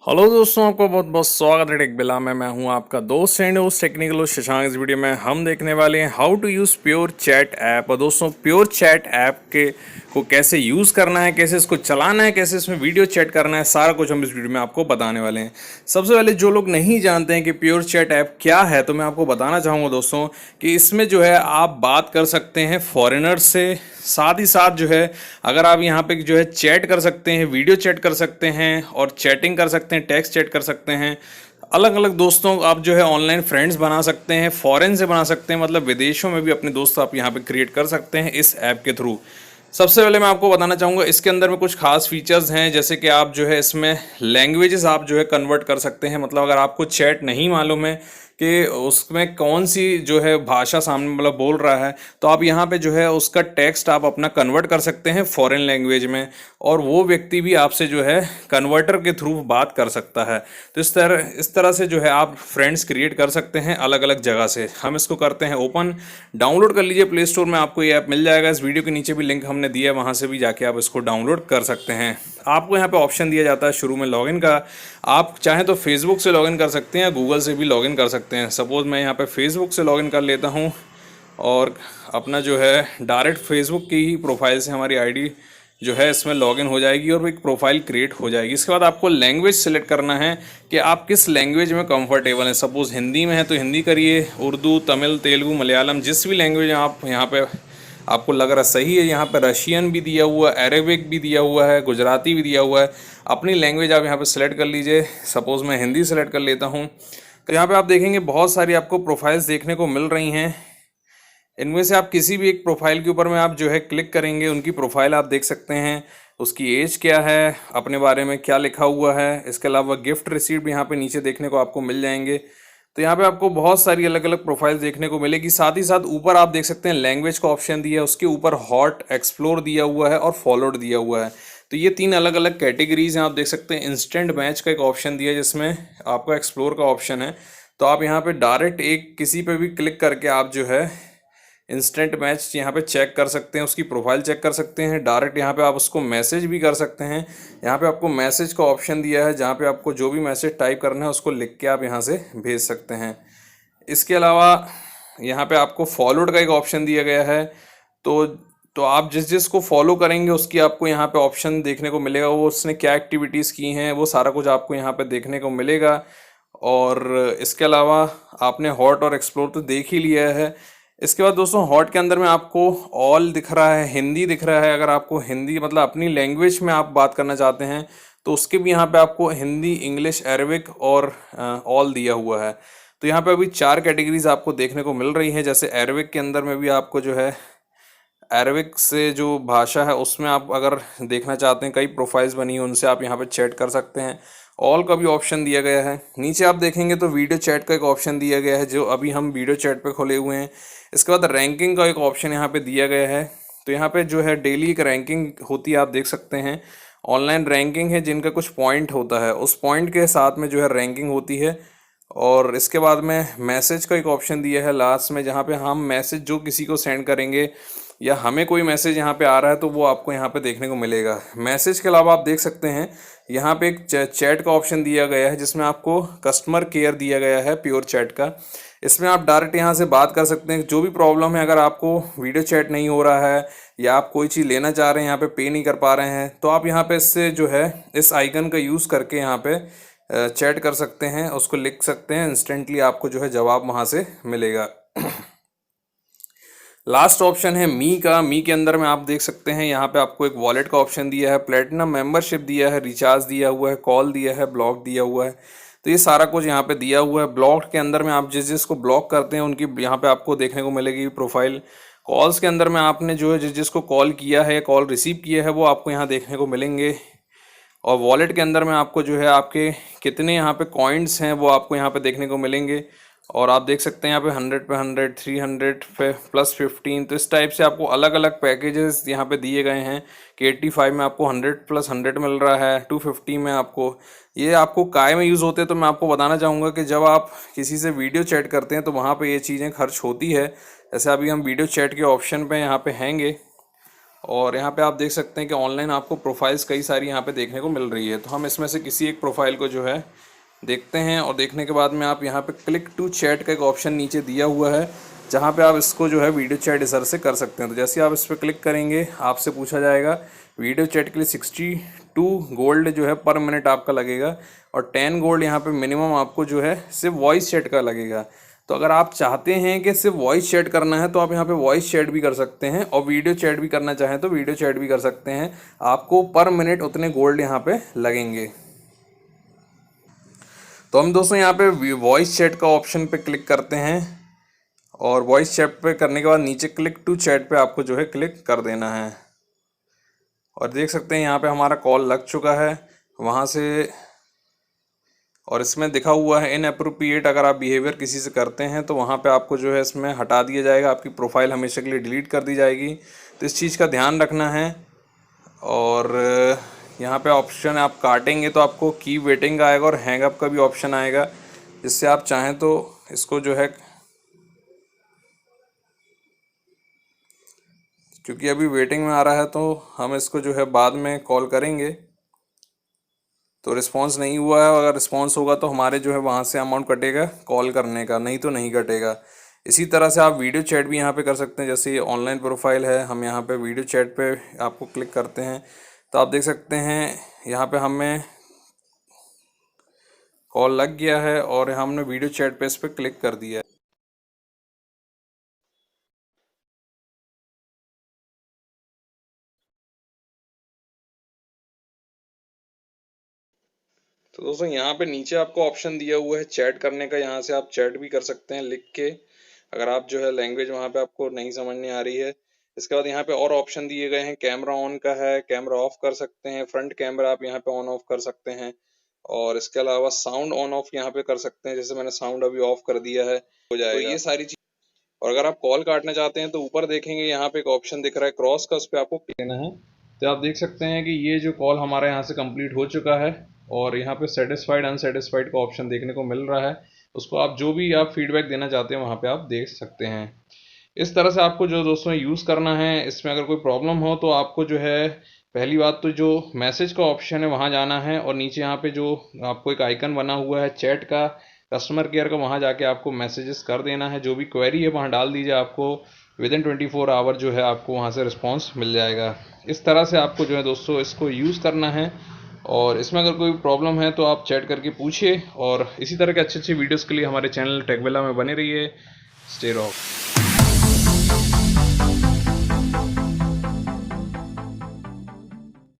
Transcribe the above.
Hello दोस्तों, आपका बहुत बहुत स्वागत है टेक बिला में। मैं हूं आपका दोस्त एंड होस्ट टेक्निकल शशांक। इस वीडियो में हम देखने वाले हैं how to use pure chat app. और दोस्तों, प्योर चैट ऐप के को कैसे यूज़ करना है, कैसे इसको चलाना है, कैसे इसमें वीडियो चैट करना है, सारा कुछ हम इस वीडियो में आपको बताने वाले हैं। सबसे पहले जो लोग नहीं जानते हैं कि प्योर चैट ऐप क्या है, तो मैं आपको बताना चाहूँगा दोस्तों कि इसमें जो है आप बात कर सकते हैं फॉरेनर से, साथ ही साथ जो है अगर आप यहाँ पे जो है चैट कर सकते हैं, वीडियो चैट कर सकते हैं और चैटिंग कर सकते हैं, टेक्स्ट चैट कर सकते हैं। अलग अलग दोस्तों आप जो है ऑनलाइन फ्रेंड्स बना सकते हैं, फॉरेन से बना सकते हैं, मतलब विदेशों में भी अपने दोस्त आप यहाँ पे क्रिएट कर सकते हैं इस ऐप के थ्रू। सबसे पहले मैं आपको बताना चाहूँगा इसके अंदर में कुछ खास फीचर्स हैं, जैसे कि आप जो है इसमें लैंग्वेजेस आप जो है कन्वर्ट कर सकते हैं। मतलब अगर आपको चैट नहीं मालूम है कि उसमें कौन सी जो है भाषा सामने मतलब बोल रहा है, तो आप यहाँ पे जो है उसका टेक्स्ट आप अपना कन्वर्ट कर सकते हैं फॉरेन लैंग्वेज में, और वो व्यक्ति भी आपसे जो है कन्वर्टर के थ्रू बात कर सकता है। तो इस तरह से जो है आप फ्रेंड्स क्रिएट कर सकते हैं अलग अलग जगह से। हम इसको करते हैं ओपन, डाउनलोड कर लीजिए प्ले स्टोर में, आपको ये ऐप मिल जाएगा। इस वीडियो के नीचे भी लिंक हमने दिया है, वहाँ से भी जाके आप इसको डाउनलोड कर सकते हैं। आपको यहाँ पे ऑप्शन दिया जाता है शुरू में लॉगिन का। आप चाहें तो फेसबुक से लॉगिन कर सकते हैं या गूगल से भी लॉगिन कर सकते हैं। सपोज़ मैं यहाँ पे फेसबुक से लॉगिन कर लेता हूँ और अपना जो है डायरेक्ट फेसबुक की ही प्रोफाइल से हमारी आईडी जो है इसमें लॉगिन हो जाएगी और एक प्रोफाइल क्रिएट हो जाएगी। इसके बाद आपको लैंग्वेज सेलेक्ट करना है कि आप किस लैंग्वेज में कंफर्टेबल हैं। सपोज़ हिंदी में है तो हिंदी करिए, उर्दू, तमिल, तेलुगु, मलयालम, जिस भी लैंग्वेज आप यहाँ पे आपको लग रहा सही है। यहाँ पे रशियन भी दिया हुआ है, अरेबिक भी दिया हुआ है, गुजराती भी दिया हुआ है। अपनी लैंग्वेज आप यहाँ पे सेलेक्ट कर लीजिए। सपोज़ मैं हिंदी सेलेक्ट कर लेता हूँ। तो यहाँ पे आप देखेंगे बहुत सारी आपको प्रोफाइल्स देखने को मिल रही हैं। इनमें से आप किसी भी एक प्रोफाइल के ऊपर में आप जो है क्लिक करेंगे, उनकी प्रोफाइल आप देख सकते हैं, उसकी एज क्या है, अपने बारे में क्या लिखा हुआ है। इसके अलावा गिफ्ट रिसीप्ट भी यहाँ पे नीचे देखने को आपको मिल जाएंगे। तो यहाँ पे आपको बहुत सारी अलग अलग प्रोफाइल देखने को मिलेगी। साथ ही साथ ऊपर आप देख सकते हैं लैंग्वेज का ऑप्शन दिया है, उसके ऊपर हॉट, एक्सप्लोर दिया हुआ है और फॉलोड दिया हुआ है। तो ये तीन अलग अलग कैटेगरीज हैं। आप देख सकते हैं इंस्टेंट मैच का एक ऑप्शन दिया है जिसमें आपका एक्सप्लोर का ऑप्शन है। तो आप यहाँ पे डायरेक्ट एक किसी पे भी क्लिक करके आप जो है इंस्टेंट मैच यहाँ पे चेक कर सकते हैं, उसकी प्रोफाइल चेक कर सकते हैं। डायरेक्ट यहाँ पे आप उसको मैसेज भी कर सकते हैं। यहाँ पे आपको मैसेज का ऑप्शन दिया है जहाँ पे आपको जो भी मैसेज टाइप करना है उसको लिख के आप यहाँ से भेज सकते हैं। इसके अलावा यहाँ पे आपको फॉलोड का एक ऑप्शन दिया गया है। तो आप जिस जिस को फॉलो करेंगे उसकी आपको यहाँ पे ऑप्शन देखने को मिलेगा, वो उसने क्या एक्टिविटीज़ की हैं वो सारा कुछ आपको यहाँ पे देखने को मिलेगा। और इसके अलावा आपने हॉट और एक्सप्लोर तो देख ही लिया है। इसके बाद दोस्तों हॉट के अंदर में आपको ऑल दिख रहा है, हिंदी दिख रहा है। अगर आपको हिंदी मतलब अपनी लैंग्वेज में आप बात करना चाहते हैं तो उसके भी यहाँ पे आपको हिंदी, इंग्लिश, अरबिक और ऑल दिया हुआ है। तो यहाँ पे अभी 4 कैटेगरीज आपको देखने को मिल रही हैं। जैसे अरबिक के अंदर में भी आपको जो है अरबिक से जो भाषा है उसमें आप अगर देखना चाहते हैं, कई प्रोफाइल्स बनी हैं, उनसे आप यहाँ पे चैट कर सकते हैं। ऑल का भी ऑप्शन दिया गया है। नीचे आप देखेंगे तो वीडियो चैट का एक ऑप्शन दिया गया है, जो अभी हम वीडियो चैट पे खोले हुए हैं। इसके बाद रैंकिंग का एक ऑप्शन यहाँ पे दिया गया है। तो यहाँ पे जो है डेली एक रैंकिंग होती है, आप देख सकते हैं। ऑनलाइन रैंकिंग है जिनका कुछ पॉइंट होता है, उस पॉइंट के साथ में जो है रैंकिंग होती है। और इसके बाद में मैसेज का एक ऑप्शन दिया है लास्ट में, जहाँ पे हम मैसेज जो किसी को सेंड करेंगे या हमें कोई मैसेज यहाँ पे आ रहा है तो वो आपको यहाँ पे देखने को मिलेगा। मैसेज के अलावा आप देख सकते हैं यहाँ पे एक चैट का ऑप्शन दिया गया है जिसमें आपको कस्टमर केयर दिया गया है प्योर चैट का। इसमें आप डायरेक्ट यहाँ से बात कर सकते हैं, जो भी प्रॉब्लम है। अगर आपको वीडियो चैट नहीं हो रहा है या आप कोई चीज़ लेना चाह रहे हैं, यहाँ पे नहीं कर पा रहे हैं, तो आप यहाँ पे इससे जो है इस आइकन का यूज़ करके यहाँ पे चैट कर सकते हैं, उसको लिख सकते हैं, इंस्टेंटली आपको जो है जवाब वहाँ से मिलेगा। लास्ट ऑप्शन है मी का। मी के अंदर में आप देख सकते हैं यहाँ पे आपको एक वॉलेट का ऑप्शन दिया है, प्लेटिनम मेंबरशिप दिया है, रिचार्ज दिया हुआ है, कॉल दिया है, ब्लॉक दिया हुआ है। तो ये सारा कुछ यहाँ पे दिया हुआ है। ब्लॉक के अंदर में आप जिस जिसको ब्लॉक करते हैं उनकी यहाँ पे आपको देखने को मिलेगी प्रोफाइल। कॉल्स के अंदर में आपने जो है जिस जिसको कॉल किया है, कॉल रिसीव किया है, वो आपको यहाँ देखने को मिलेंगे। और वॉलेट के अंदर में आपको जो है आपके कितने यहाँ पे कॉइन्स हैं वो आपको यहाँ पे देखने को मिलेंगे। और आप देख सकते हैं यहाँ पे 100 पे 100, 300 पे +15। तो इस टाइप से आपको अलग अलग पैकेजेस यहाँ पे दिए गए हैं कि 85 में आपको 100+100 मिल रहा है, 250 में आपको। ये आपको काय में यूज़ होते हैं। तो मैं आपको बताना चाहूँगा कि जब आप किसी से वीडियो चैट करते हैं तो वहाँ पे ये चीज़ें खर्च होती है। जैसे अभी हम वीडियो चैट के ऑप्शन पे यहाँ पे हैंगे और यहाँ पे आप देख सकते हैं कि ऑनलाइन आपको प्रोफाइल्स कई सारी यहाँ पे देखने को मिल रही है। तो हम इसमें से किसी एक प्रोफाइल को जो है देखते हैं, और देखने के बाद में आप यहाँ पे क्लिक टू चैट का एक ऑप्शन नीचे दिया हुआ है, जहाँ पे आप इसको जो है वीडियो चैट इधर से कर सकते हैं। तो जैसे आप इस पर क्लिक करेंगे आपसे पूछा जाएगा वीडियो चैट के लिए 62 गोल्ड जो है पर मिनट आपका लगेगा, और 10 गोल्ड यहाँ पे मिनिमम आपको जो है सिर्फ वॉइस चैट का लगेगा। तो अगर आप चाहते हैं कि सिर्फ वॉइस चैट करना है तो आप यहाँ पे वॉइस चैट भी कर सकते हैं, और वीडियो चैट भी करना चाहें तो वीडियो चैट भी कर सकते हैं। आपको पर मिनट उतने गोल्ड यहाँ पे लगेंगे। तो हम दोस्तों यहाँ पे वॉइस चैट का ऑप्शन पे क्लिक करते हैं, और वॉइस चैट पे करने के बाद नीचे क्लिक टू चैट पे आपको जो है क्लिक कर देना है। और देख सकते हैं यहाँ पे हमारा कॉल लग चुका है वहाँ से, और इसमें दिखा हुआ है इनअप्रोप्रिएट। अगर आप बिहेवियर किसी से करते हैं तो वहाँ पे आपको जो है इसमें हटा दिया जाएगा, आपकी प्रोफाइल हमेशा के लिए डिलीट कर दी जाएगी। तो इस चीज़ का ध्यान रखना है। और यहाँ पे ऑप्शन आप काटेंगे तो आपको कीप वेटिंग आएगा, और हैंग अप का भी ऑप्शन आएगा, जिससे आप चाहें तो इसको जो है, क्योंकि अभी वेटिंग में आ रहा है तो हम इसको जो है बाद में कॉल करेंगे। तो रिस्पांस नहीं हुआ है, अगर रिस्पांस होगा तो हमारे जो है वहाँ से अमाउंट कटेगा कॉल करने का, नहीं तो नहीं कटेगा। इसी तरह से आप वीडियो चैट भी यहाँ पे कर सकते हैं। जैसे ये ऑनलाइन प्रोफाइल है, हम यहाँ पे वीडियो चैट पे आपको क्लिक करते हैं तो आप देख सकते हैं यहाँ पे हमें कॉल लग गया है, और हमने वीडियो चैट पे इस पर क्लिक कर दिया है। तो दोस्तों यहाँ पे नीचे आपको ऑप्शन दिया हुआ है चैट करने का, यहाँ से आप चैट भी कर सकते हैं लिख के, अगर आप जो है लैंग्वेज वहाँ पे आपको नहीं समझ में आ रही है। इसके बाद यहाँ पे और ऑप्शन दिए गए हैं, कैमरा ऑन का है, कैमरा ऑफ कर सकते हैं, फ्रंट कैमरा आप यहाँ पे ऑन ऑफ कर सकते हैं, और इसके अलावा साउंड ऑन ऑफ यहाँ पे कर सकते हैं। जैसे मैंने साउंड अभी ऑफ कर दिया है, हो जाएगा। तो ये सारी चीज। और अगर आप कॉल काटना चाहते हैं तो ऊपर देखेंगे यहाँ पे एक ऑप्शन दिख रहा है क्रॉस का, उस पर आपको क्लिक करना है। तो आप देख सकते हैं कि ये जो कॉल हमारा यहाँ से कंप्लीट हो चुका है, और यहाँ पे सेटिस्फाइड अनसेटिस्फाइड का ऑप्शन देखने को मिल रहा है। उसको आप जो भी आप फीडबैक देना चाहते हैं वहाँ पे आप देख सकते हैं। इस तरह से आपको जो दोस्तों यूज़ करना है। इसमें अगर कोई प्रॉब्लम हो तो आपको जो है पहली बात तो जो मैसेज का ऑप्शन है वहाँ जाना है, और नीचे यहाँ पे जो आपको एक आइकन बना हुआ है चैट का, कस्टमर केयर का, वहाँ जाके आपको मैसेजेस कर देना है। जो भी क्वेरी है वहाँ डाल दीजिए, आपको विद इन 24 आवर जो है आपको वहाँ से रिस्पॉन्स मिल जाएगा। इस तरह से आपको जो है दोस्तों इसको यूज़ करना है। और इसमें अगर कोई प्रॉब्लम है तो आप चैट करके पूछिए, और इसी तरह के अच्छे अच्छे वीडियोस के लिए हमारे चैनल टेकबेला में बने रहिए। Stay rock.